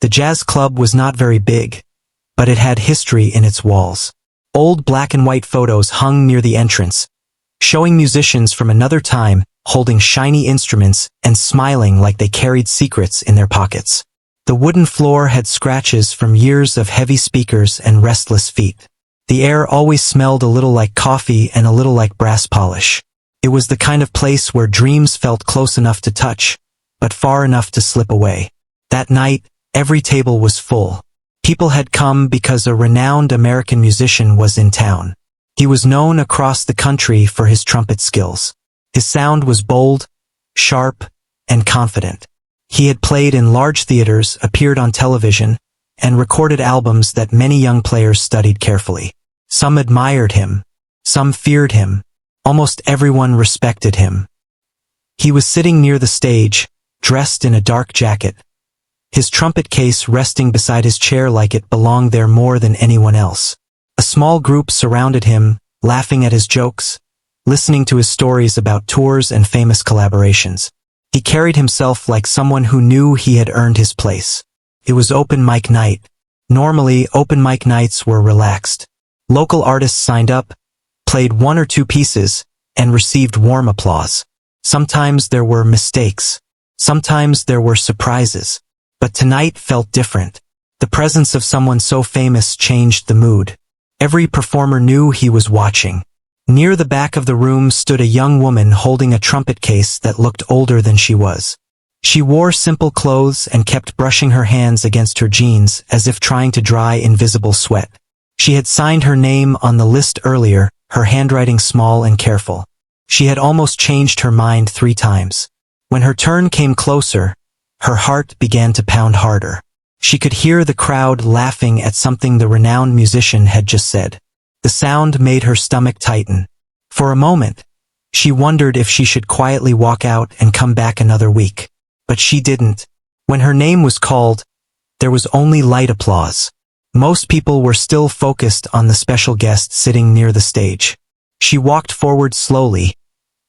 The jazz club was not very big, but it had history in its walls. Old black and white photos hung near the entrance, showing musicians from another time holding shiny instruments and smiling like they carried secrets in their pockets. The wooden floor had scratches from years of heavy speakers and restless feet. The air always smelled a little like coffee and a little like brass polish. It was the kind of place where dreams felt close enough to touch, but far enough to slip away. That night, every table was full. People had come because a renowned American musician was in town. He was known across the country for his trumpet skills. His sound was bold, sharp, and confident. He had played in large theaters, appeared on television, and recorded albums that many young players studied carefully. Some admired him. Some feared him. Almost everyone respected him. He was sitting near the stage, dressed in a dark jacket, his trumpet case resting beside his chair like it belonged there more than anyone else. A small group surrounded him, laughing at his jokes, listening to his stories about tours and famous collaborations. He carried himself like someone who knew he had earned his place. It was open mic night. Normally, open mic nights were relaxed. Local artists signed up, played one or two pieces, and received warm applause. Sometimes there were mistakes. Sometimes there were surprises. But tonight felt different. The presence of someone so famous changed the mood. Every performer knew he was watching. Near the back of the room stood a young woman holding a trumpet case that looked older than she was. She wore simple clothes and kept brushing her hands against her jeans as if trying to dry invisible sweat. She had signed her name on the list earlier, her handwriting small and careful. She had almost changed her mind 3 times. When her turn came closer, her heart began to pound harder. She could hear the crowd laughing at something the renowned musician had just said. The sound made her stomach tighten. For a moment, she wondered if she should quietly walk out and come back another week. But she didn't. When her name was called, there was only light applause. Most people were still focused on the special guest sitting near the stage. She walked forward slowly,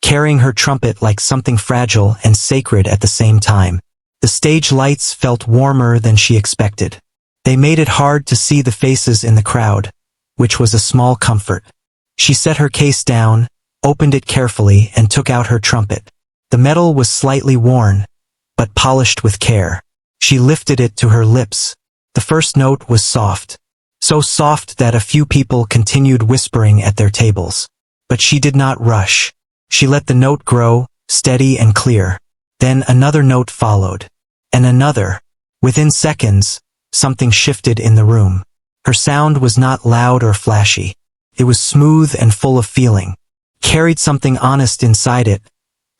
carrying her trumpet like something fragile and sacred at the same time. The stage lights felt warmer than she expected. They made it hard to see the faces in the crowd, which was a small comfort. She set her case down, opened it carefully, and took out her trumpet. The metal was slightly worn, but polished with care. She lifted it to her lips. The first note was soft. So soft that a few people continued whispering at their tables. But she did not rush. She let the note grow, steady and clear. Then another note followed. And another. Within seconds, something shifted in the room. Her sound was not loud or flashy. It was smooth and full of feeling. Carried something honest inside it.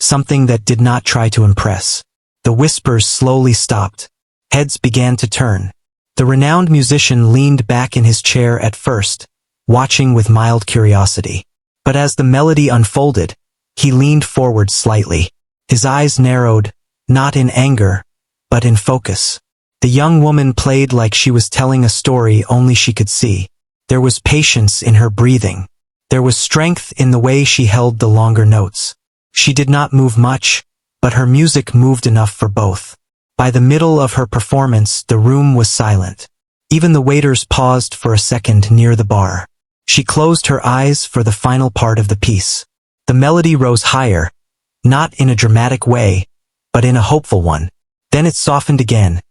Something that did not try to impress. The whispers slowly stopped. Heads began to turn. The renowned musician leaned back in his chair at first, watching with mild curiosity. But as the melody unfolded, he leaned forward slightly. His eyes narrowed, not in anger, but in focus. The young woman played like she was telling a story only she could see. There was patience in her breathing. There was strength in the way she held the longer notes. She did not move much, but her music moved enough for both. By the middle of her performance, the room was silent. Even the waiters paused for a second near the bar. She closed her eyes for the final part of the piece. The melody rose higher, not in a dramatic way, but in a hopeful one. Then it softened again,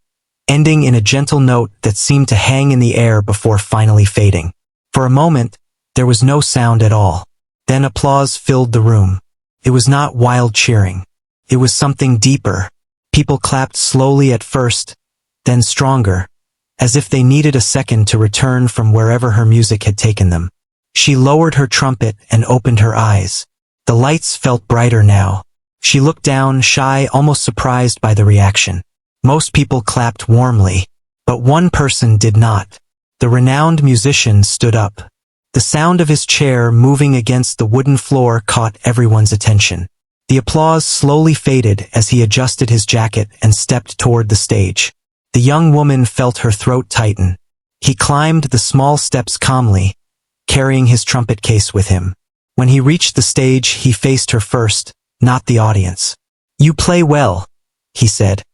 ending in a gentle note that seemed to hang in the air before finally fading. For a moment, there was no sound at all. Then applause filled the room. It was not wild cheering. It was something deeper. People clapped slowly at first, then stronger, as if they needed a second to return from wherever her music had taken them. She lowered her trumpet and opened her eyes. The lights felt brighter now. She looked down, shy, almost surprised by the reaction. Most people clapped warmly, but one person did not. The renowned musician stood up. The sound of his chair moving against the wooden floor caught everyone's attention. The applause slowly faded as he adjusted his jacket and stepped toward the stage. The young woman felt her throat tighten. He climbed the small steps calmly, carrying his trumpet case with him. When he reached the stage, he faced her first, not the audience. "You play well," he said.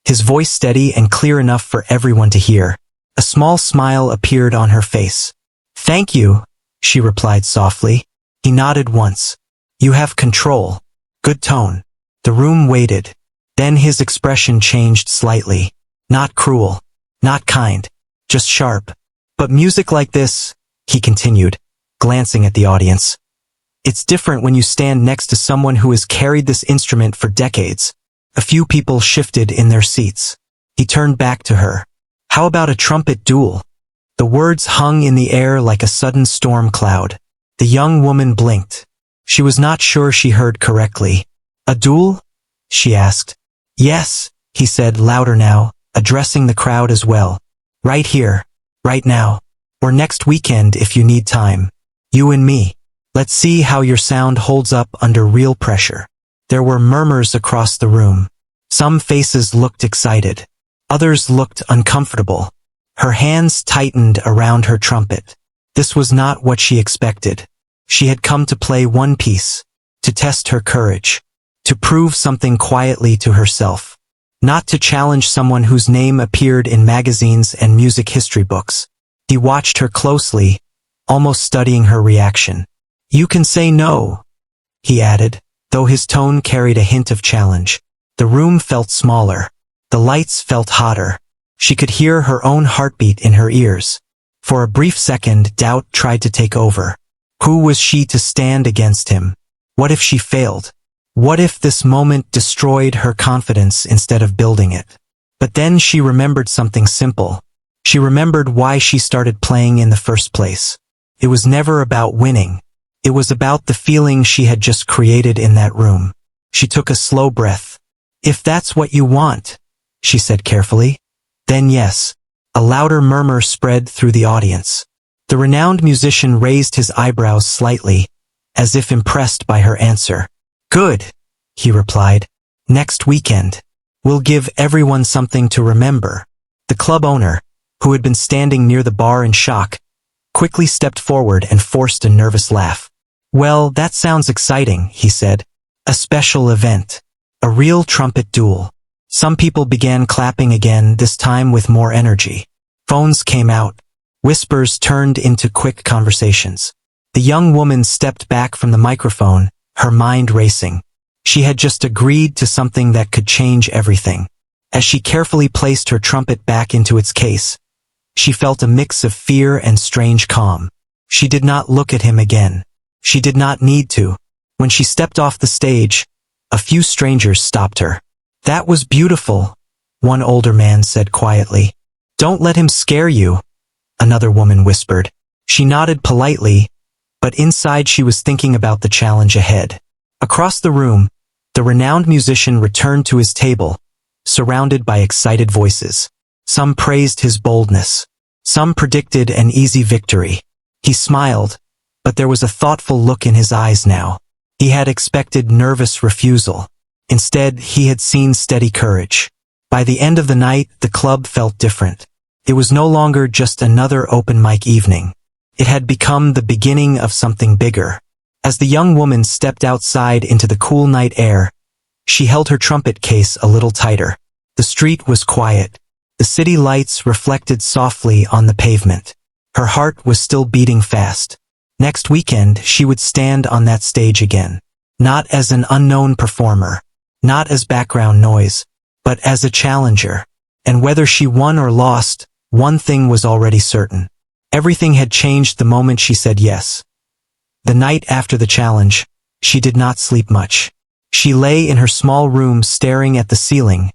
his voice steady and clear enough for everyone to hear. A small smile appeared on her face. "Thank you," she replied softly. He nodded once. "You have control." Good tone. The room waited. Then his expression changed slightly. Not cruel. Not kind. Just sharp. "But music like this," he continued, glancing at the audience. "It's different when you stand next to someone who has carried this instrument for decades." A few people shifted in their seats. He turned back to her. "How about a trumpet duel?" The words hung in the air like a sudden storm cloud. The young woman blinked. She was not sure she heard correctly. "A duel?" she asked. "Yes," he said louder now, addressing the crowd as well. "Right here. Right now. Or next weekend if you need time. You and me. Let's see how your sound holds up under real pressure." There were murmurs across the room. Some faces looked excited. Others looked uncomfortable. Her hands tightened around her trumpet. This was not what she expected. She had come to play one piece, to test her courage, to prove something quietly to herself, not to challenge someone whose name appeared in magazines and music history books. He watched her closely, almost studying her reaction. "You can say no," he added, though his tone carried a hint of challenge. The room felt smaller. The lights felt hotter. She could hear her own heartbeat in her ears. For a brief second, doubt tried to take over. Who was she to stand against him? What if she failed? What if this moment destroyed her confidence instead of building it? But then she remembered something simple. She remembered why she started playing in the first place. It was never about winning. It was about the feeling she had just created in that room. She took a slow breath. "If that's what you want," she said carefully, "then yes." A louder murmur spread through the audience. The renowned musician raised his eyebrows slightly, as if impressed by her answer. "Good," he replied. "Next weekend. We'll give everyone something to remember." The club owner, who had been standing near the bar in shock, quickly stepped forward and forced a nervous laugh. "Well, that sounds exciting," he said. "A special event. A real trumpet duel." Some people began clapping again, this time with more energy. Phones came out. Whispers turned into quick conversations. The young woman stepped back from the microphone, her mind racing. She had just agreed to something that could change everything. As she carefully placed her trumpet back into its case, she felt a mix of fear and strange calm. She did not look at him again. She did not need to. When she stepped off the stage, a few strangers stopped her. "That was beautiful," one older man said quietly. "Don't let him scare you," another woman whispered. She nodded politely, but inside she was thinking about the challenge ahead. Across the room, the renowned musician returned to his table, surrounded by excited voices. Some praised his boldness. Some predicted an easy victory. He smiled, but there was a thoughtful look in his eyes now. He had expected nervous refusal. Instead, he had seen steady courage. By the end of the night, the club felt different. It was no longer just another open mic evening. It had become the beginning of something bigger. As the young woman stepped outside into the cool night air, she held her trumpet case a little tighter. The street was quiet. The city lights reflected softly on the pavement. Her heart was still beating fast. Next weekend, she would stand on that stage again. Not as an unknown performer, not as background noise, but as a challenger. And whether she won or lost, one thing was already certain. Everything had changed the moment she said yes. The night after the challenge, she did not sleep much. She lay in her small room staring at the ceiling,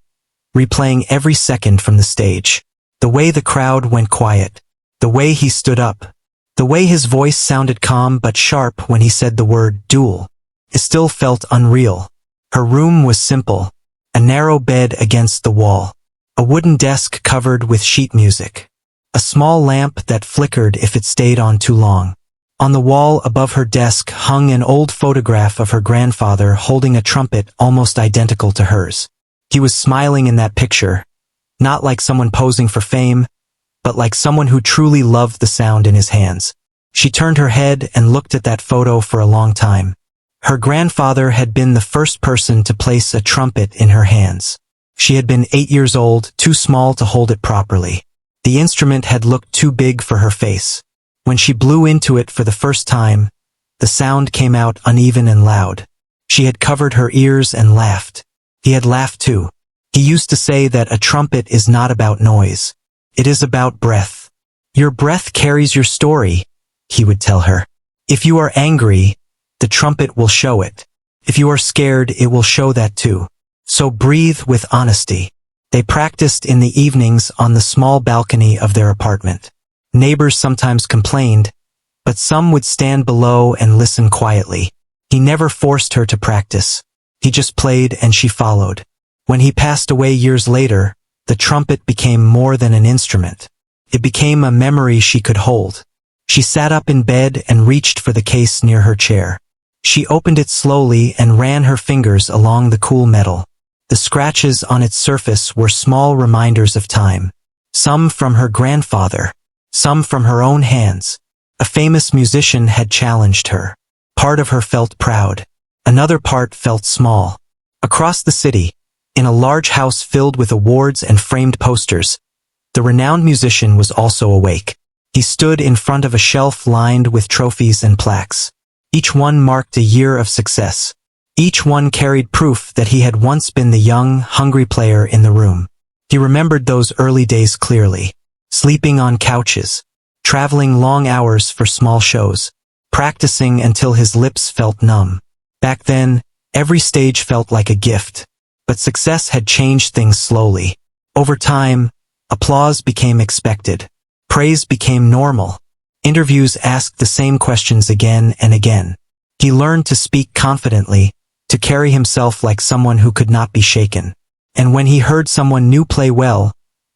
replaying every second from the stage. The way the crowd went quiet. The way he stood up. The way his voice sounded calm but sharp when he said the word duel. It still felt unreal. Her room was simple. A narrow bed against the wall. A wooden desk covered with sheet music. A small lamp that flickered if it stayed on too long. On the wall above her desk hung an old photograph of her grandfather holding a trumpet almost identical to hers. He was smiling in that picture, not like someone posing for fame, but like someone who truly loved the sound in his hands. She turned her head and looked at that photo for a long time. Her grandfather had been the first person to place a trumpet in her hands. She had been 8 years old, too small to hold it properly. The instrument had looked too big for her face. When she blew into it for the first time, the sound came out uneven and loud. She had covered her ears and laughed. He had laughed too. He used to say that a trumpet is not about noise. It is about breath. Your breath carries your story, he would tell her. If you are angry, the trumpet will show it. If you are scared, it will show that too. So breathe with honesty. They practiced in the evenings on the small balcony of their apartment. Neighbors sometimes complained, but some would stand below and listen quietly. He never forced her to practice. He just played and she followed. When he passed away years later, the trumpet became more than an instrument. It became a memory she could hold. She sat up in bed and reached for the case near her chair. She opened it slowly and ran her fingers along the cool metal. The scratches on its surface were small reminders of time. Some from her grandfather, some from her own hands. A famous musician had challenged her. Part of her felt proud. Another part felt small. Across the city, in a large house filled with awards and framed posters, the renowned musician was also awake. He stood in front of a shelf lined with trophies and plaques. Each one marked a year of success. Each one carried proof that he had once been the young, hungry player in the room. He remembered those early days clearly. Sleeping on couches, traveling long hours for small shows, practicing until his lips felt numb. Back then, every stage felt like a gift. But success had changed things slowly. Over time, applause became expected. Praise became normal. Interviews asked the same questions again and again. He learned to speak confidently, to carry himself like someone who could not be shaken. And when he heard someone new play well,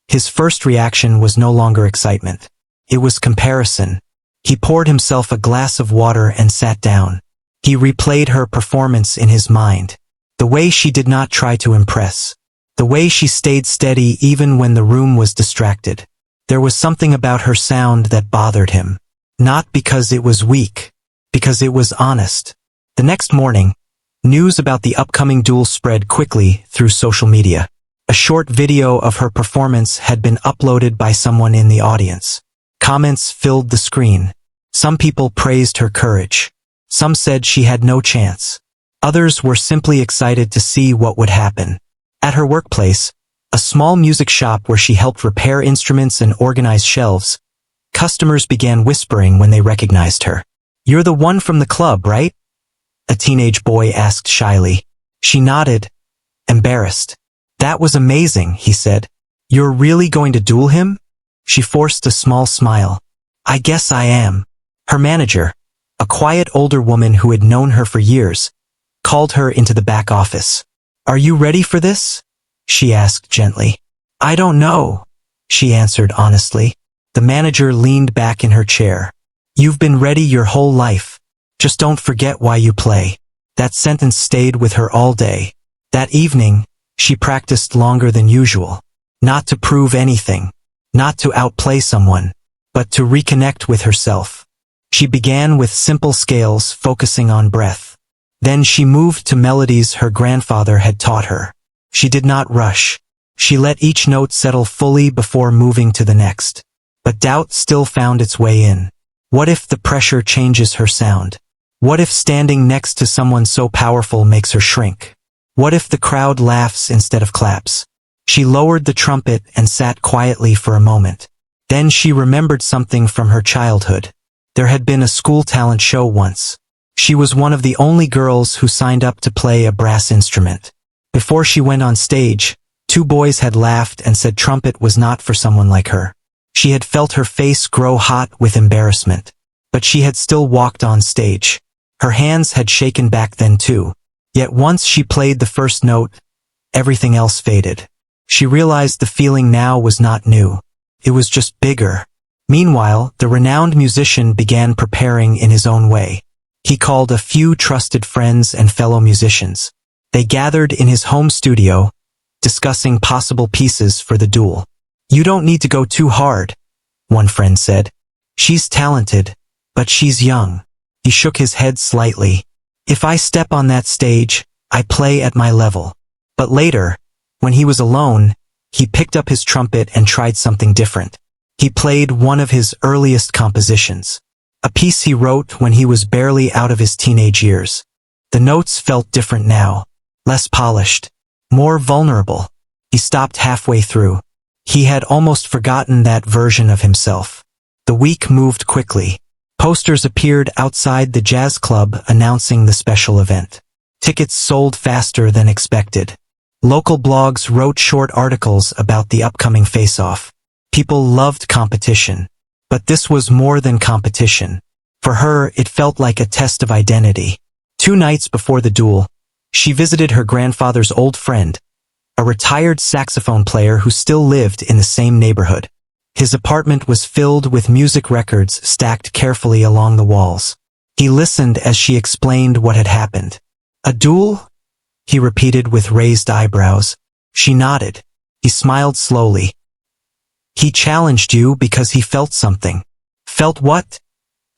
his first reaction was no longer excitement. It was comparison. He poured himself a glass of water and sat down. He replayed her performance in his mind. The way she did not try to impress. The way she stayed steady even when the room was distracted. There was something about her sound that bothered him. Not because it was weak, because it was honest. The next morning, news about the upcoming duel spread quickly through social media. A short video of her performance had been uploaded by someone in the audience. Comments filled the screen. Some people praised her courage. Some said she had no chance. Others were simply excited to see what would happen. At her workplace, a small music shop where she helped repair instruments and organize shelves, customers began whispering when they recognized her. "You're the one from the club, right?" a teenage boy asked shyly. She nodded, embarrassed. "That was amazing," he said. "You're really going to duel him?" She forced a small smile. "I guess I am." Her manager, a quiet older woman who had known her for years, called her into the back office. "Are you ready for this?" she asked gently. "I don't know," she answered honestly. The manager leaned back in her chair. "You've been ready your whole life. Just don't forget why you play." That sentence stayed with her all day. That evening, she practiced longer than usual. Not to prove anything. Not to outplay someone. But to reconnect with herself. She began with simple scales focusing on breath. Then she moved to melodies her grandfather had taught her. She did not rush. She let each note settle fully before moving to the next. But doubt still found its way in. What if the pressure changes her sound? What if standing next to someone so powerful makes her shrink? What if the crowd laughs instead of claps? She lowered the trumpet and sat quietly for a moment. Then she remembered something from her childhood. There had been a school talent show once. She was one of the only girls who signed up to play a brass instrument. Before she went on stage, 2 boys had laughed and said trumpet was not for someone like her. She had felt her face grow hot with embarrassment. But she had still walked on stage. Her hands had shaken back then too. Yet once she played the first note, everything else faded. She realized the feeling now was not new. It was just bigger. Meanwhile, the renowned musician began preparing in his own way. He called a few trusted friends and fellow musicians. They gathered in his home studio, discussing possible pieces for the duel. "You don't need to go too hard," one friend said. "She's talented, but she's young." He shook his head slightly. "If I step on that stage, I play at my level. But later, When he was alone, he picked up his trumpet and tried something different. He played one of his earliest compositions, a piece he wrote when he was barely out of his teenage years. The notes felt different now, less polished, more vulnerable. He stopped halfway through. He had almost forgotten that version of himself. The week moved quickly. Posters appeared outside the jazz club announcing the special event. Tickets sold faster than expected. Local blogs wrote short articles about the upcoming face-off. People loved competition. But this was more than competition. For her, it felt like a test of identity. 2 nights before the duel, she visited her grandfather's old friend, a retired saxophone player who still lived in the same neighborhood. His apartment was filled with music records stacked carefully along the walls. He listened as she explained what had happened. "A duel?" he repeated with raised eyebrows. She nodded. He smiled slowly. "He challenged you because he felt something." "Felt what?"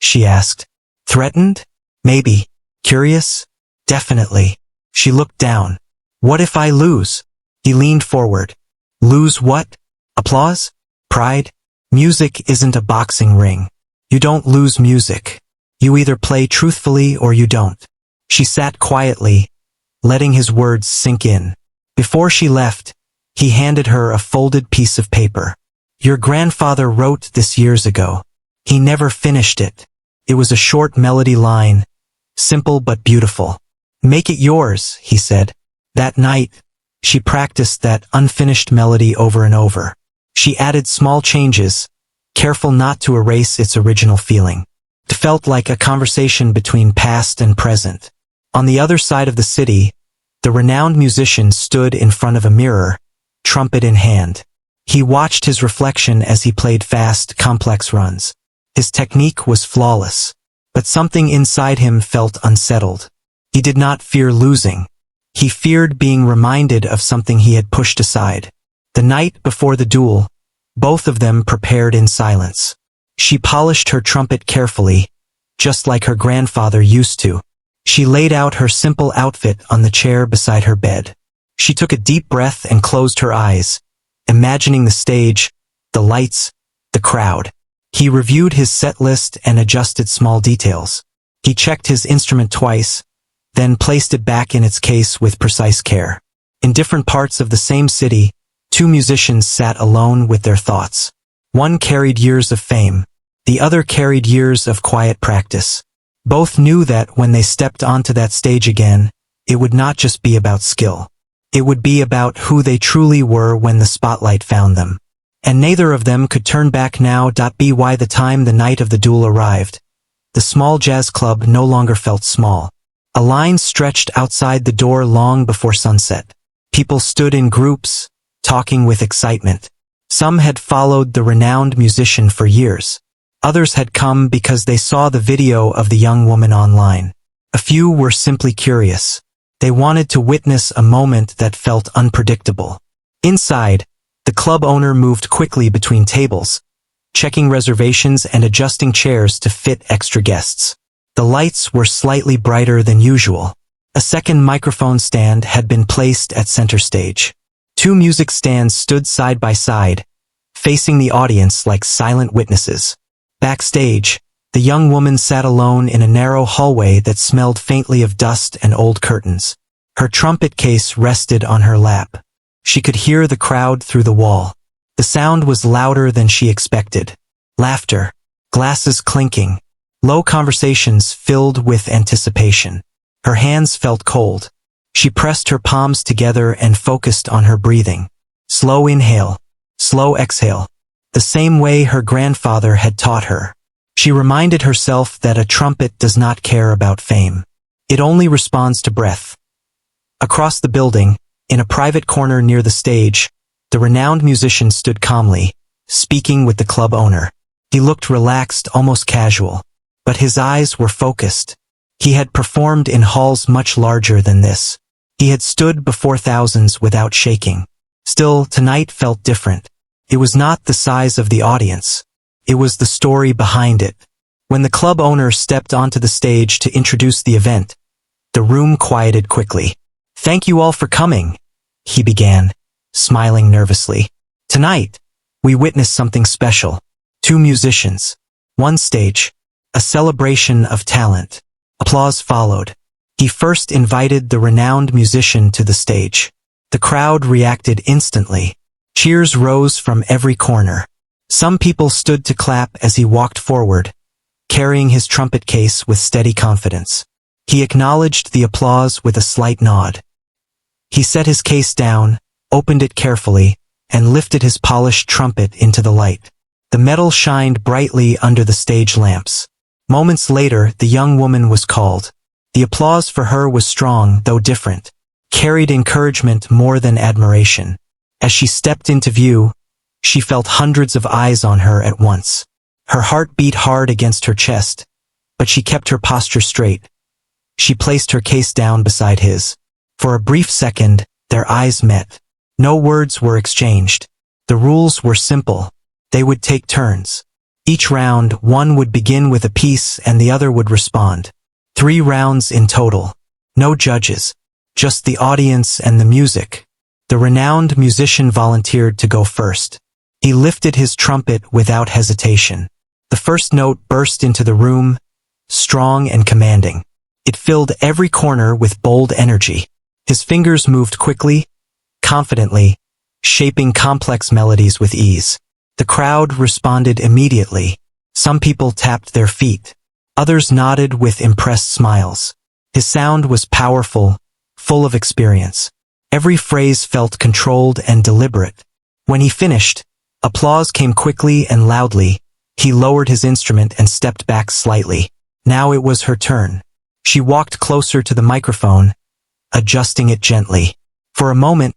she asked. "Threatened? Maybe. Curious? Definitely." She looked down. "What if I lose?" He leaned forward. "Lose what? Applause? Pride? Music isn't a boxing ring. You don't lose music. You either play truthfully or you don't." She sat quietly, letting his words sink in. Before she left, he handed her a folded piece of paper. "Your grandfather wrote this years ago. He never finished it." It was a short melody line, simple but beautiful. "Make it yours," he said. That night, she practiced that unfinished melody over and over. She added small changes, careful not to erase its original feeling. It felt like a conversation between past and present. On the other side of the city, the renowned musician stood in front of a mirror, trumpet in hand. He watched his reflection as he played fast, complex runs. His technique was flawless, but something inside him felt unsettled. He did not fear losing. He feared being reminded of something he had pushed aside. The night before the duel, both of them prepared in silence. She polished her trumpet carefully, just like her grandfather used to. She laid out her simple outfit on the chair beside her bed. She took a deep breath and closed her eyes, imagining the stage, the lights, the crowd. He reviewed his set list and adjusted small details. He checked his instrument twice, then placed it back in its case with precise care. In different parts of the same city, 2 musicians sat alone with their thoughts. One carried years of fame. The other carried years of quiet practice. Both knew that when they stepped onto that stage again, it would not just be about skill. It would be about who they truly were when the spotlight found them. And neither of them could turn back now. By the time the night of the duel arrived, the small jazz club no longer felt small. A line stretched outside the door long before sunset. People stood in groups, talking with excitement. Some had followed the renowned musician for years. Others had come because they saw the video of the young woman online. A few were simply curious. They wanted to witness a moment that felt unpredictable. Inside, the club owner moved quickly between tables, checking reservations and adjusting chairs to fit extra guests. The lights were slightly brighter than usual. A second microphone stand had been placed at center stage. 2 music stands stood side by side, facing the audience like silent witnesses. Backstage, the young woman sat alone in a narrow hallway that smelled faintly of dust and old curtains. Her trumpet case rested on her lap. She could hear the crowd through the wall. The sound was louder than she expected. Laughter, glasses clinking, low conversations filled with anticipation. Her hands felt cold. She pressed her palms together and focused on her breathing. Slow inhale, slow exhale, the same way her grandfather had taught her. She reminded herself that a trumpet does not care about fame. It only responds to breath. Across the building, in a private corner near the stage, the renowned musician stood calmly, speaking with the club owner. He looked relaxed, almost casual, but his eyes were focused. He had performed in halls much larger than this. He had stood before thousands without shaking. Still, tonight felt different. It was not the size of the audience. It was the story behind it. When the club owner stepped onto the stage to introduce the event, the room quieted quickly. "Thank you all for coming," he began. smiling nervously. Tonight, we witnessed something special. 2 musicians. 1 stage. A celebration of talent. Applause followed. He first invited the renowned musician to the stage. The crowd reacted instantly. Cheers rose from every corner. Some people stood to clap as he walked forward, carrying his trumpet case with steady confidence. He acknowledged the applause with a slight nod. He set his case down, opened it carefully, and lifted his polished trumpet into the light. The metal shined brightly under the stage lamps. Moments later, the young woman was called. The applause for her was strong, though different, carried encouragement more than admiration. As she stepped into view, she felt hundreds of eyes on her at once. Her heart beat hard against her chest, but she kept her posture straight. She placed her case down beside his. For a brief second, their eyes met. No words were exchanged. The rules were simple. They would take turns. Each round, one would begin with a piece and the other would respond. 3 rounds in total. No judges. Just the audience and the music. The renowned musician volunteered to go first. He lifted his trumpet without hesitation. The first note burst into the room, strong and commanding. It filled every corner with bold energy. His fingers moved quickly, confidently, shaping complex melodies with ease. The crowd responded immediately. Some people tapped their feet. Others nodded with impressed smiles. His sound was powerful, full of experience. Every phrase felt controlled and deliberate. When he finished, applause came quickly and loudly. He lowered his instrument and stepped back slightly. Now it was her turn. She walked closer to the microphone, adjusting it gently. For a moment,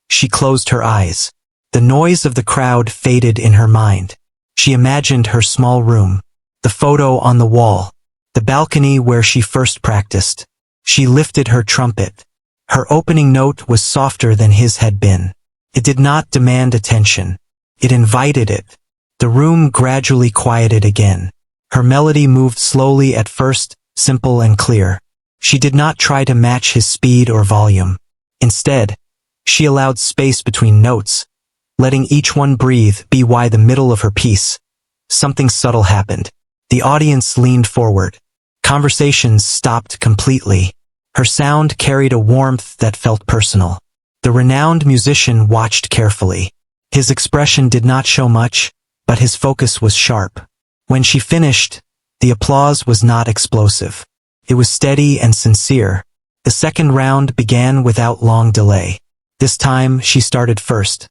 she closed her eyes. The noise of the crowd faded in her mind. She imagined her small room, the photo on the wall, the balcony where she first practiced. She lifted her trumpet. Her opening note was softer than his had been. It did not demand attention. It invited it. The room gradually quieted again. Her melody moved slowly at first, simple and clear. She did not try to match his speed or volume. Instead, she allowed space between notes, letting each one breathe. By the middle of her piece, something subtle happened. The audience leaned forward. Conversations stopped completely. Her sound carried a warmth that felt personal. The renowned musician watched carefully. His expression did not show much, but his focus was sharp. When she finished, the applause was not explosive. It was steady and sincere. The second round began without long delay. This time, she started first.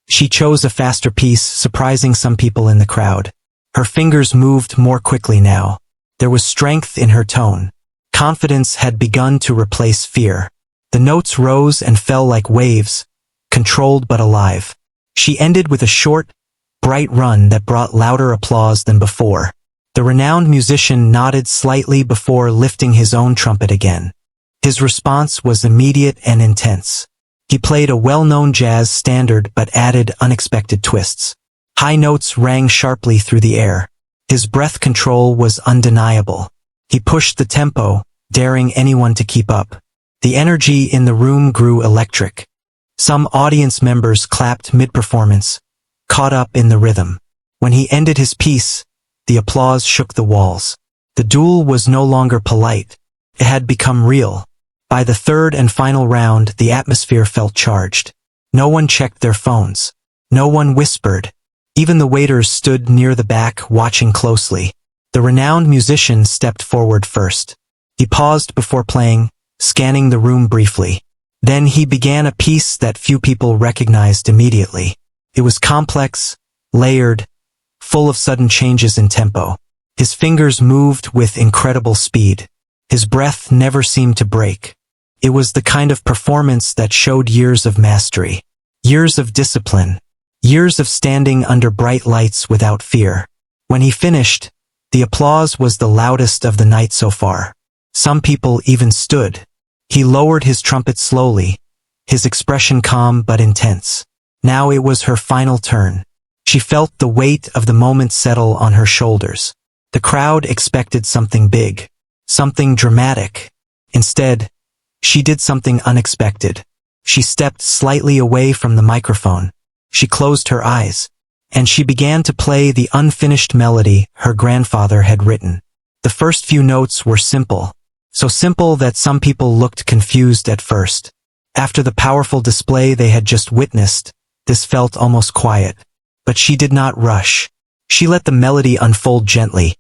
She chose a faster piece, surprising some people in the crowd. Her fingers moved more quickly now. There was strength in her tone. Confidence had begun to replace fear. The notes rose and fell like waves, controlled but alive. She ended with a short, bright run that brought louder applause than before. The renowned musician nodded slightly before lifting his own trumpet again. His response was immediate and intense. He played a well-known jazz standard but added unexpected twists. High notes rang sharply through the air. His breath control was undeniable. He pushed the tempo, daring anyone to keep up. The energy in the room grew electric. Some audience members clapped mid-performance, caught up in the rhythm. When he ended his piece, the applause shook the walls. The duel was no longer polite. It had become real. By the third and final round, the atmosphere felt charged. No one checked their phones. No one whispered. Even the waiters stood near the back, watching closely. The renowned musician stepped forward first. He paused before playing, scanning the room briefly. Then he began a piece that few people recognized immediately. It was complex, layered, full of sudden changes in tempo. His fingers moved with incredible speed. His breath never seemed to break. It was the kind of performance that showed years of mastery, years of discipline, years of standing under bright lights without fear. When he finished, the applause was the loudest of the night so far. Some people even stood. He lowered his trumpet slowly, his expression calm but intense. Now it was her final turn. She felt the weight of the moment settle on her shoulders. The crowd expected something big, something dramatic. Instead, she did something unexpected. She stepped slightly away from the microphone. She closed her eyes, and she began to play the unfinished melody her grandfather had written. The first few notes were simple, so simple that some people looked confused at first. After the powerful display they had just witnessed, this felt almost quiet. But she did not rush. She let the melody unfold gently,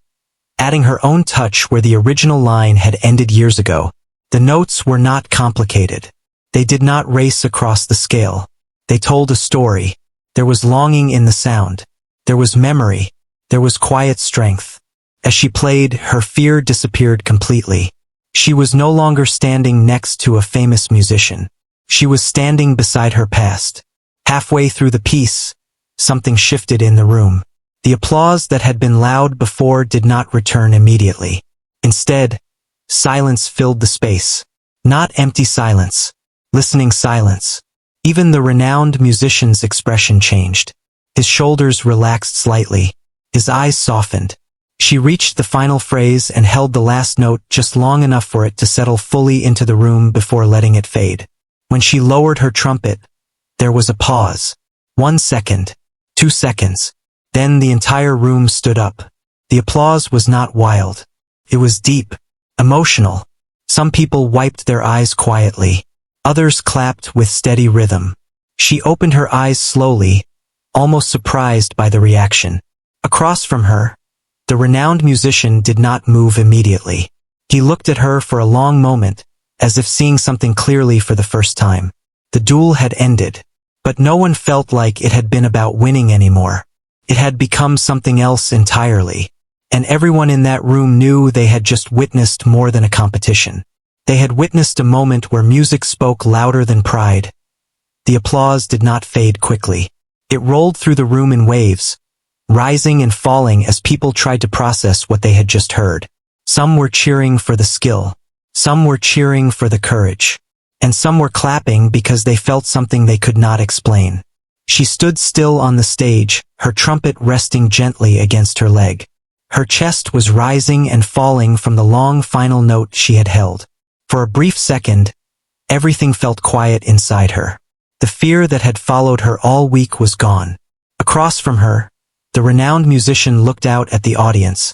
adding her own touch where the original line had ended years ago. The notes were not complicated. They did not race across the scale. They told a story. There was longing in the sound. There was memory. There was quiet strength. As she played, her fear disappeared completely. She was no longer standing next to a famous musician. She was standing beside her past. Halfway through the piece, something shifted in the room. The applause that had been loud before did not return immediately. Instead, silence filled the space. Not empty silence. Listening silence. Even the renowned musician's expression changed. His shoulders relaxed slightly. His eyes softened. She reached the final phrase and held the last note just long enough for it to settle fully into the room before letting it fade. When she lowered her trumpet, there was a pause. 1 second. 2 seconds. Then the entire room stood up. The applause was not wild. It was deep. Emotional. Some people wiped their eyes quietly. Others clapped with steady rhythm. She opened her eyes slowly, almost surprised by the reaction. Across from her, the renowned musician did not move immediately. He looked at her for a long moment, as if seeing something clearly for the first time. The duel had ended, but no one felt like it had been about winning anymore. It had become something else entirely, and everyone in that room knew they had just witnessed more than a competition. They had witnessed a moment where music spoke louder than pride. The applause did not fade quickly. It rolled through the room in waves, rising and falling as people tried to process what they had just heard. Some were cheering for the skill. Some were cheering for the courage. And some were clapping because they felt something they could not explain. She stood still on the stage, her trumpet resting gently against her leg. Her chest was rising and falling from the long final note she had held. For a brief second, everything felt quiet inside her. The fear that had followed her all week was gone. Across from her, the renowned musician looked out at the audience,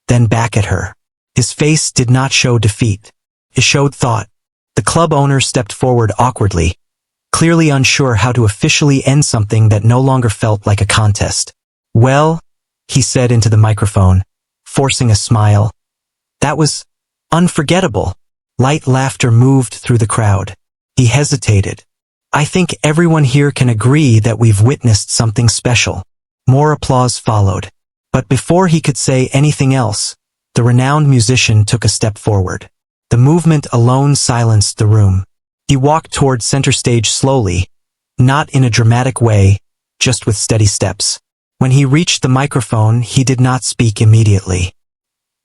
then back at her. His face did not show defeat. It showed thought. The club owner stepped forward awkwardly, clearly unsure how to officially end something that no longer felt like a contest. "Well," he said into the microphone, forcing a smile. "That was unforgettable." Light laughter moved through the crowd. He hesitated. "I think everyone here can agree that we've witnessed something special." More applause followed. But before he could say anything else, the renowned musician took a step forward. The movement alone silenced the room. He walked toward center stage slowly, not in a dramatic way, just with steady steps. When he reached the microphone, he did not speak immediately.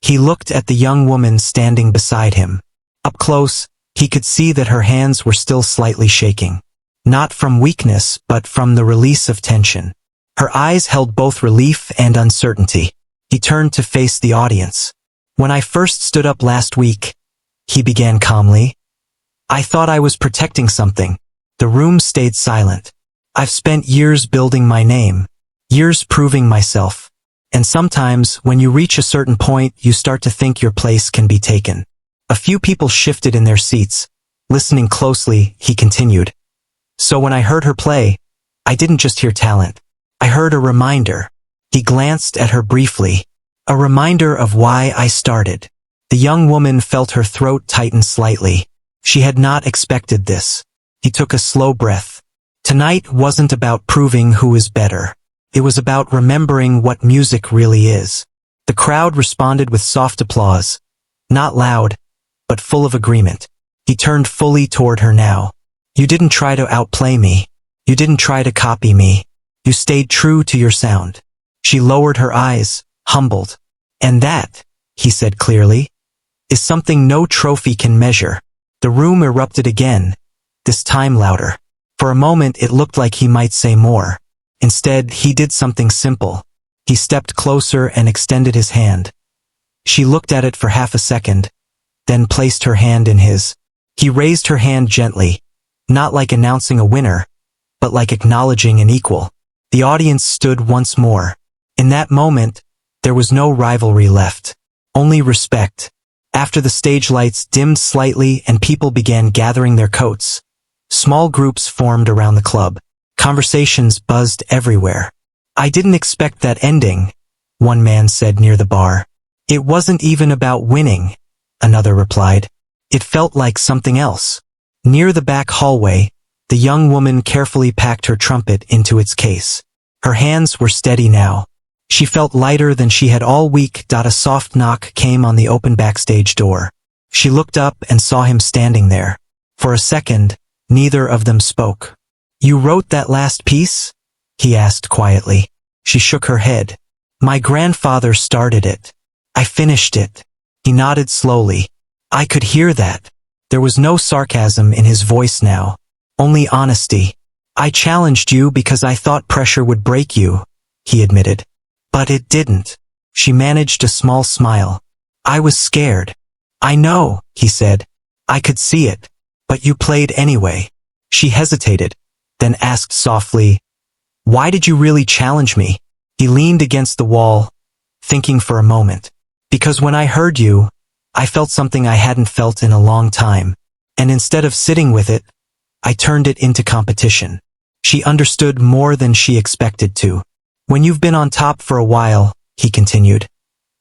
He looked at the young woman standing beside him. Up close, he could see that her hands were still slightly shaking. Not from weakness, but from the release of tension. Her eyes held both relief and uncertainty. He turned to face the audience. "When I first stood up last week," he began calmly, "I thought I was protecting something." The room stayed silent. "I've spent years building my name, years proving myself. And sometimes, when you reach a certain point, you start to think your place can be taken." A few people shifted in their seats. Listening closely, he continued. "So when I heard her play, I didn't just hear talent. I heard a reminder." He glanced at her briefly. "A reminder of why I started." The young woman felt her throat tighten slightly. She had not expected this. He took a slow breath. Tonight wasn't about proving who is better. It was about remembering what music really is. The crowd responded with soft applause. Not loud, but full of agreement. He turned fully toward her now. "You didn't try to outplay me. You didn't try to copy me. You stayed true to your sound." She lowered her eyes, humbled. "And that," he said clearly, "is something no trophy can measure." The room erupted again, this time louder. For a moment it looked like he might say more. Instead, he did something simple. He stepped closer and extended his hand. She looked at it for half a second, then placed her hand in his. He raised her hand gently, not like announcing a winner, but like acknowledging an equal. The audience stood once more. In that moment, there was no rivalry left, only respect. After the stage lights dimmed slightly and people began gathering their coats, small groups formed around the club. Conversations buzzed everywhere. "I didn't expect that ending," one man said near the bar. "It wasn't even about winning," another replied. "It felt like something else." Near the back hallway, the young woman carefully packed her trumpet into its case. Her hands were steady now. She felt lighter than she had all week. A soft knock came on the open backstage door. She looked up and saw him standing there. For a second, neither of them spoke. "You wrote that last piece?" he asked quietly. She shook her head. "My grandfather started it. I finished it." He nodded slowly. "I could hear that." There was no sarcasm in his voice now, only honesty. "I challenged you because I thought pressure would break you," he admitted. "But it didn't." She managed a small smile. "I was scared." "I know," he said. "I could see it. But you played anyway." She hesitated, then asked softly, "Why did you really challenge me?" He leaned against the wall, thinking for a moment. "Because when I heard you, I felt something I hadn't felt in a long time, and instead of sitting with it, I turned it into competition." She understood more than she expected to. "When you've been on top for a while," he continued,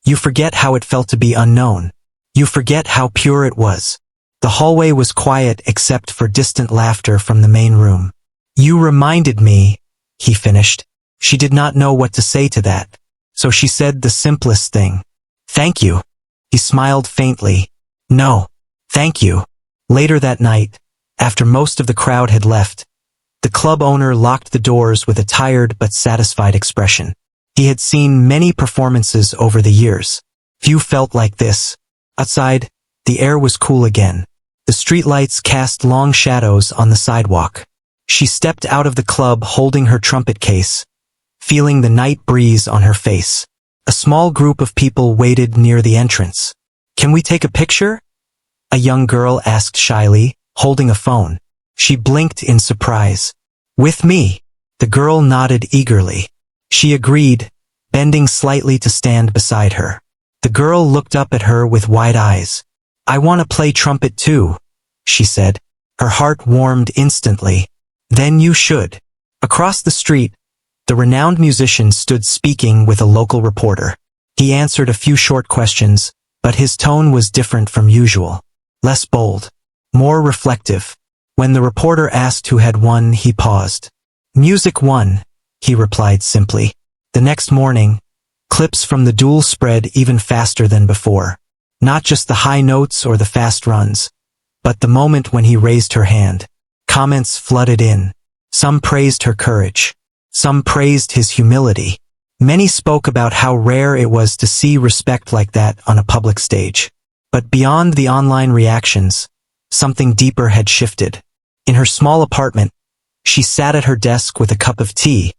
"you forget how it felt to be unknown. You forget how pure it was." The hallway was quiet except for distant laughter from the main room. "You reminded me," he finished. She did not know what to say to that, so she said the simplest thing. "Thank you." He smiled faintly. "No, thank you." Later that night, after most of the crowd had left, the club owner locked the doors with a tired but satisfied expression. He had seen many performances over the years. Few felt like this. Outside, the air was cool again. The streetlights cast long shadows on the sidewalk. She stepped out of the club holding her trumpet case, feeling the night breeze on her face. A small group of people waited near the entrance. "Can we take a picture?" a young girl asked shyly, holding a phone. She blinked in surprise. "With me?" The girl nodded eagerly. She agreed, bending slightly to stand beside her. The girl looked up at her with wide eyes. "I want to play trumpet too," she said. Her heart warmed instantly. "Then you should." Across the street, the renowned musician stood speaking with a local reporter. He answered a few short questions, but his tone was different from usual. Less bold, more reflective. When the reporter asked who had won, he paused. "Music won," he replied simply. The next morning, clips from the duel spread even faster than before. Not just the high notes or the fast runs, but the moment when he raised her hand. Comments flooded in. Some praised her courage. Some praised his humility. Many spoke about how rare it was to see respect like that on a public stage. But beyond the online reactions, something deeper had shifted. In her small apartment, she sat at her desk with a cup of tea,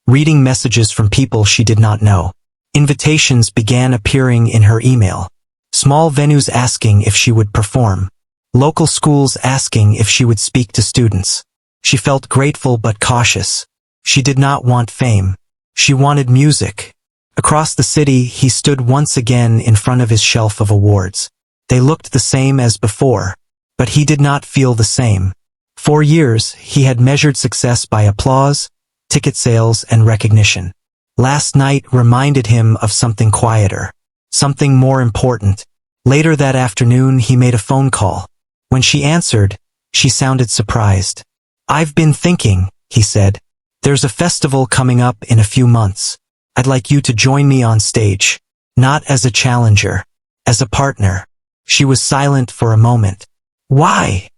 reading messages from people she did not know. Invitations began appearing in her email. Small venues asking if she would perform. Local schools asking if she would speak to students. She felt grateful but cautious. She did not want fame. She wanted music. Across the city, he stood once again in front of his shelf of awards. They looked the same as before, but he did not feel the same. For years, he had measured success by applause, ticket sales, and recognition. Last night reminded him of something quieter, something more important. Later that afternoon, he made a phone call. When she answered, she sounded surprised. "I've been thinking," he said. "There's a festival coming up in a few months. I'd like you to join me on stage. Not as a challenger, as a partner." She was silent for a moment. "Why?"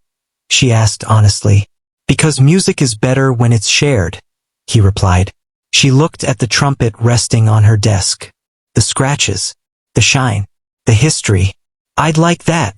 she asked honestly. "Because music is better when it's shared," he replied. She looked at the trumpet resting on her desk. The scratches, the shine, the history. "I'd like that,"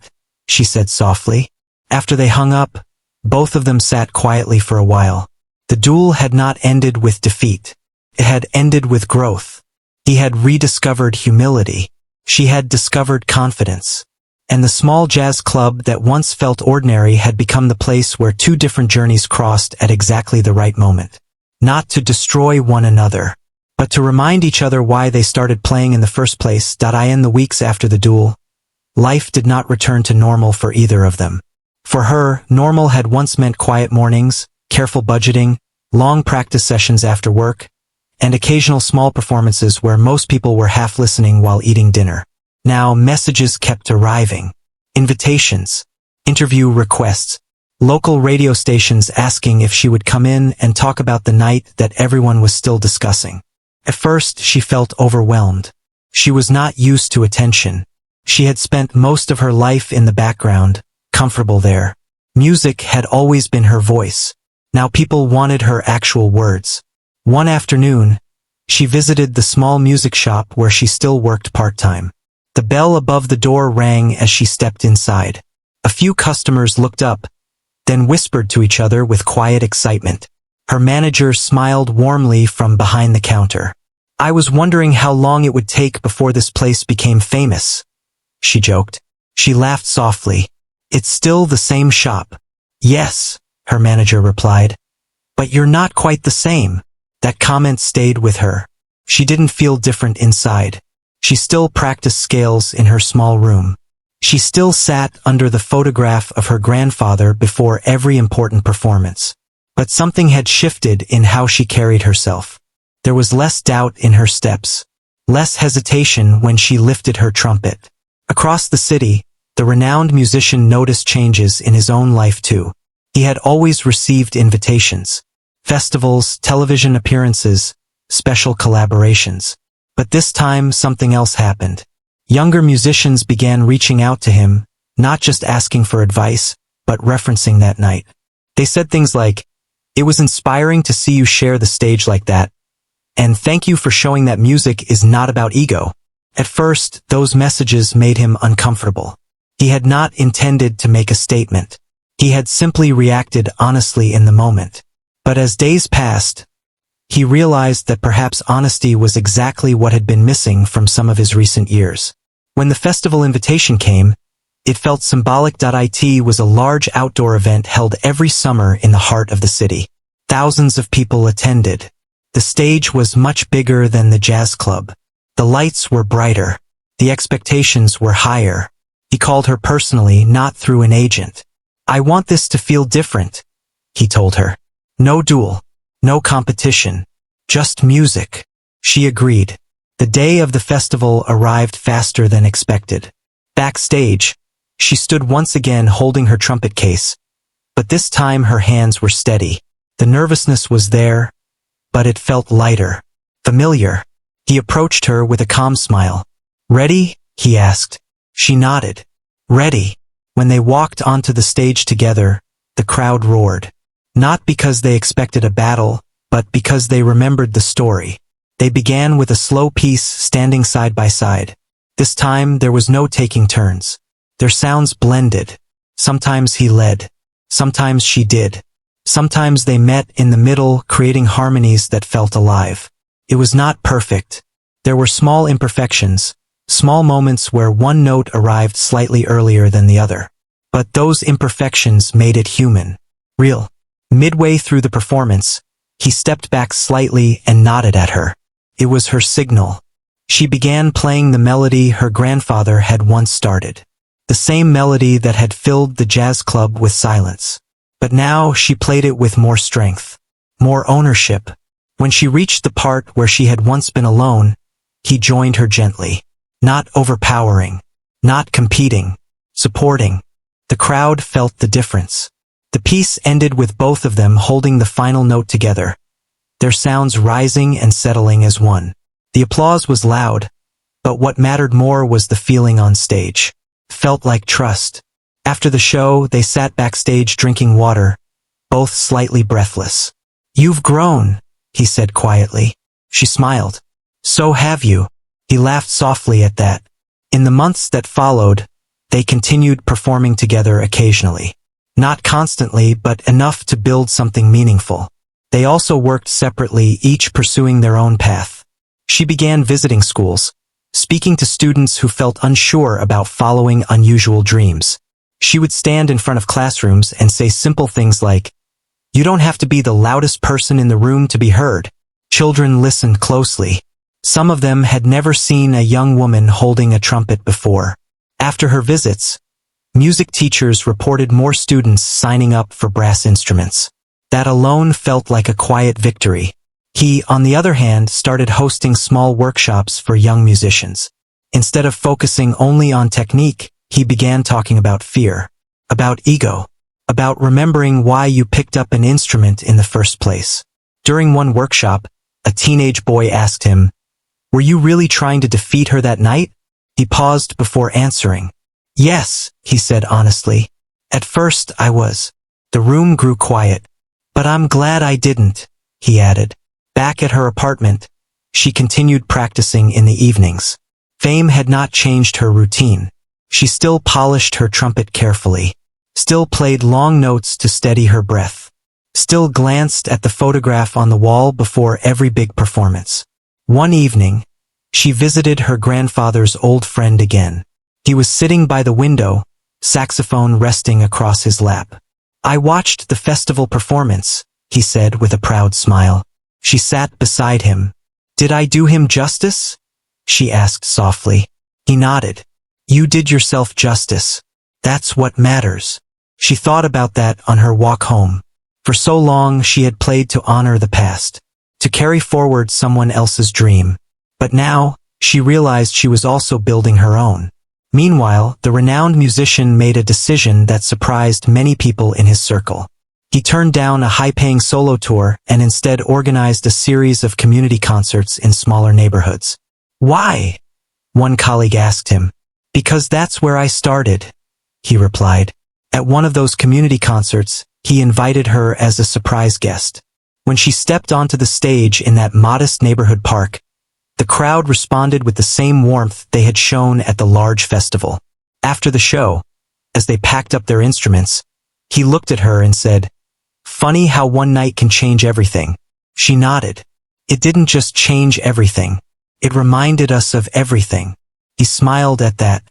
she said softly. After they hung up, both of them sat quietly for a while. The duel had not ended with defeat. It had ended with growth. He had rediscovered humility. She had discovered confidence. and the small jazz club that once felt ordinary had become the place where two different journeys crossed at exactly the right moment. Not to destroy one another, but to remind each other why they started playing in the first place. In the weeks after the duel, life did not return to normal for either of them. For her, normal had once meant quiet mornings, careful budgeting, long practice sessions after work, and occasional small performances where most people were half listening while eating dinner. Now messages kept arriving. Invitations, interview requests, local radio stations asking if she would come in and talk about the night that everyone was still discussing. At first, she felt overwhelmed. She was not used to attention. She had spent most of her life in the background, comfortable there. Music had always been her voice. Now people wanted her actual words. One afternoon, she visited the small music shop where she still worked part-time. The bell above the door rang as she stepped inside. A few customers looked up, then whispered to each other with quiet excitement. Her manager smiled warmly from behind the counter. "I was wondering how long it would take before this place became famous," she joked. She laughed softly. "It's still the same shop." "Yes," her manager replied. "But you're not quite the same." That comment stayed with her. She didn't feel different inside. She still practiced scales in her small room. She still sat under the photograph of her grandfather before every important performance. But something had shifted in how she carried herself. There was less doubt in her steps, less hesitation when she lifted her trumpet. Across the city, the renowned musician noticed changes in his own life too. He had always received invitations, festivals, television appearances, special collaborations. But this time something else happened. Younger musicians began reaching out to him, not just asking for advice, but referencing that night. They said things like, "It was inspiring to see you share the stage like that, and thank you for showing that music is not about ego." At first, those messages made him uncomfortable. He had not intended to make a statement. He had simply reacted honestly in the moment. But as days passed, he realized that perhaps honesty was exactly what had been missing from some of his recent years. When the festival invitation came, it felt symbolic. It was a large outdoor event held every summer in the heart of the city. Thousands of people attended. The stage was much bigger than the jazz club. The lights were brighter. The expectations were higher. He called her personally, not through an agent. "I want this to feel different," he told her. "No duel. No competition. Just music." She agreed. The day of the festival arrived faster than expected. Backstage, she stood once again holding her trumpet case, but this time her hands were steady. The nervousness was there, but it felt lighter, familiar. He approached her with a calm smile. "Ready?" he asked. She nodded. "Ready." When they walked onto the stage together, the crowd roared. Not because they expected a battle, but because they remembered the story. They began with a slow piece, standing side by side. This time there was no taking turns. Their sounds blended. Sometimes he led. Sometimes she did. Sometimes they met in the middle, creating harmonies that felt alive. It was not perfect. There were small imperfections, small moments where one note arrived slightly earlier than the other. But those imperfections made it human, real. Midway through the performance, he stepped back slightly and nodded at her. It was her signal. She began playing the melody her grandfather had once started. The same melody that had filled the jazz club with silence. But now she played it with more strength, more ownership. When she reached the part where she had once been alone, he joined her gently. Not overpowering, not competing, supporting. The crowd felt the difference. The piece ended with both of them holding the final note together, their sounds rising and settling as one. The applause was loud, but what mattered more was the feeling on stage. Felt like trust. After the show, they sat backstage drinking water, both slightly breathless. "You've grown," he said quietly. She smiled. "So have you." He laughed softly at that. In the months that followed, they continued performing together occasionally. Not constantly, but enough to build something meaningful. They also worked separately, each pursuing their own path. She began visiting schools, speaking to students who felt unsure about following unusual dreams. She would stand in front of classrooms and say simple things like, "You don't have to be the loudest person in the room to be heard." Children listened closely. Some of them had never seen a young woman holding a trumpet before. After her visits, music teachers reported more students signing up for brass instruments. That alone felt like a quiet victory. He, on the other hand, started hosting small workshops for young musicians. Instead of focusing only on technique, he began talking about fear, about ego, about remembering why you picked up an instrument in the first place. During one workshop, a teenage boy asked him, "Were you really trying to defeat her that night?" He paused before answering. "Yes," he said honestly. "At first I was." The room grew quiet. "But I'm glad I didn't," he added. Back at her apartment, she continued practicing in the evenings. Fame had not changed her routine. She still polished her trumpet carefully, still played long notes to steady her breath, still glanced at the photograph on the wall before every big performance. One evening, she visited her grandfather's old friend again. He was sitting by the window, saxophone resting across his lap. "I watched the festival performance," he said with a proud smile. She sat beside him. "Did I do him justice?" she asked softly. He nodded. "You did yourself justice. That's what matters." She thought about that on her walk home. For so long she had played to honor the past, to carry forward someone else's dream. But now, she realized she was also building her own. Meanwhile, the renowned musician made a decision that surprised many people in his circle. He turned down a high-paying solo tour and instead organized a series of community concerts in smaller neighborhoods. "Why?" one colleague asked him. "Because that's where I started," he replied. At one of those community concerts, he invited her as a surprise guest. When she stepped onto the stage in that modest neighborhood park, the crowd responded with the same warmth they had shown at the large festival. After the show, as they packed up their instruments, he looked at her and said, "Funny how one night can change everything." She nodded. "It didn't just change everything. It reminded us of everything." He smiled at that.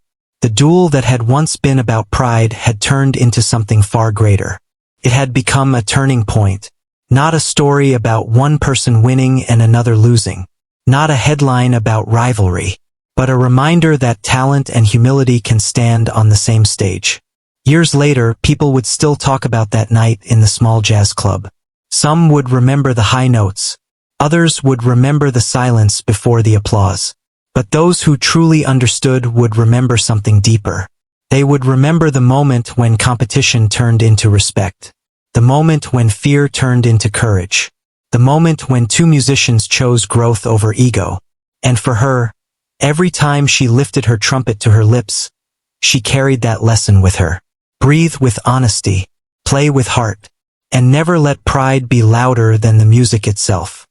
The duel that had once been about pride had turned into something far greater. It had become a turning point. Not a story about one person winning and another losing. Not a headline about rivalry. But a reminder that talent and humility can stand on the same stage. Years later, people would still talk about that night in the small jazz club. Some would remember the high notes. Others would remember the silence before the applause. But those who truly understood would remember something deeper. They would remember the moment when competition turned into respect. The moment when fear turned into courage. The moment when two musicians chose growth over ego. And for her, every time she lifted her trumpet to her lips, she carried that lesson with her. Breathe with honesty, play with heart, and never let pride be louder than the music itself.